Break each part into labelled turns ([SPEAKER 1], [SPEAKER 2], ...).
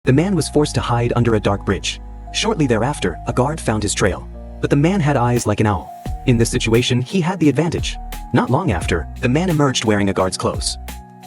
[SPEAKER 1] The man was forced to hide under a dark bridge. Shortly thereafter, a guard found his trail. But the man had eyes like an owl. In this situation, he had the advantage. Not long after, the man emerged wearing a guard's clothes.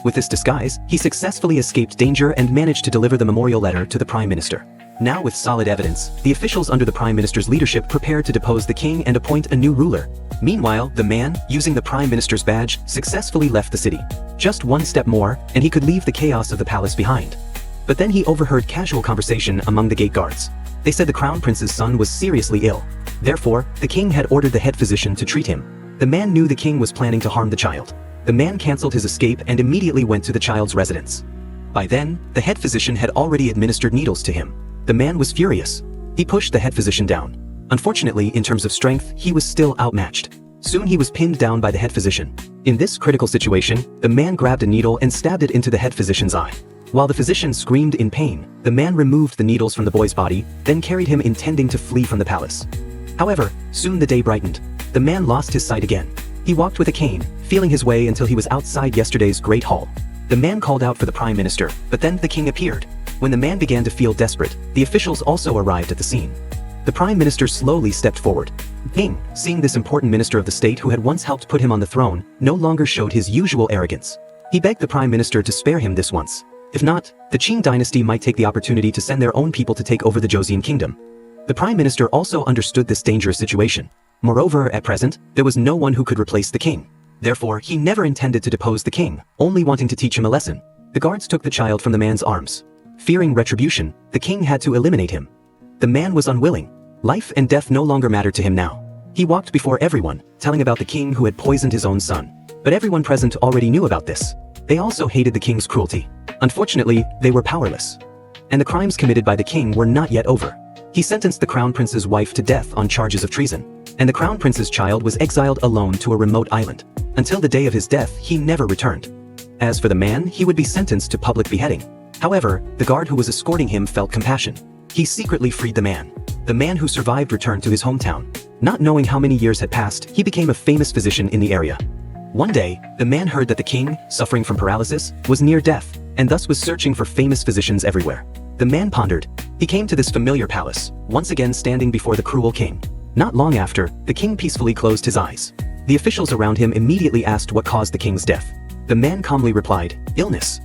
[SPEAKER 1] With this disguise, he successfully escaped danger and managed to deliver the memorial letter to the Prime Minister. Now with solid evidence, the officials under the Prime Minister's leadership prepared to depose the king and appoint a new ruler. Meanwhile, the man, using the Prime Minister's badge, successfully left the city. Just one step more, and he could leave the chaos of the palace behind. But then he overheard casual conversation among the gate guards. They said the Crown Prince's son was seriously ill. Therefore, the king had ordered the head physician to treat him. The man knew the king was planning to harm the child. The man cancelled his escape and immediately went to the child's residence. By then, the head physician had already administered needles to him. The man was furious. He pushed the head physician down. Unfortunately, in terms of strength, he was still outmatched. Soon he was pinned down by the head physician. In this critical situation, the man grabbed a needle and stabbed it into the head physician's eye. While the physician screamed in pain, the man removed the needles from the boy's body, then carried him intending to flee from the palace. However, soon the day brightened. The man lost his sight again. He walked with a cane, feeling his way until he was outside yesterday's great hall. The man called out for the Prime Minister, but then the king appeared. When the man began to feel desperate, the officials also arrived at the scene. The Prime Minister slowly stepped forward. The king, seeing this important minister of the state who had once helped put him on the throne, no longer showed his usual arrogance. He begged the Prime Minister to spare him this once. If not, the Qing dynasty might take the opportunity to send their own people to take over the Joseon kingdom. The Prime Minister also understood this dangerous situation. Moreover, at present, there was no one who could replace the king. Therefore, he never intended to depose the king, only wanting to teach him a lesson. The guards took the child from the man's arms. Fearing retribution, the king had to eliminate him. The man was unwilling. Life and death no longer mattered to him now. He walked before everyone, telling about the king who had poisoned his own son. But everyone present already knew about this. They also hated the king's cruelty. Unfortunately, they were powerless. And the crimes committed by the king were not yet over. He sentenced the Crown Prince's wife to death on charges of treason. And the Crown Prince's child was exiled alone to a remote island. Until the day of his death, he never returned. As for the man, he would be sentenced to public beheading. However, the guard who was escorting him felt compassion. He secretly freed the man. The man who survived returned to his hometown. Not knowing how many years had passed, he became a famous physician in the area. One day, the man heard that the king, suffering from paralysis, was near death, and thus was searching for famous physicians everywhere. The man pondered. He came to this familiar palace, once again standing before the cruel king. Not long after, the king peacefully closed his eyes. The officials around him immediately asked what caused the king's death. The man calmly replied, "Illness."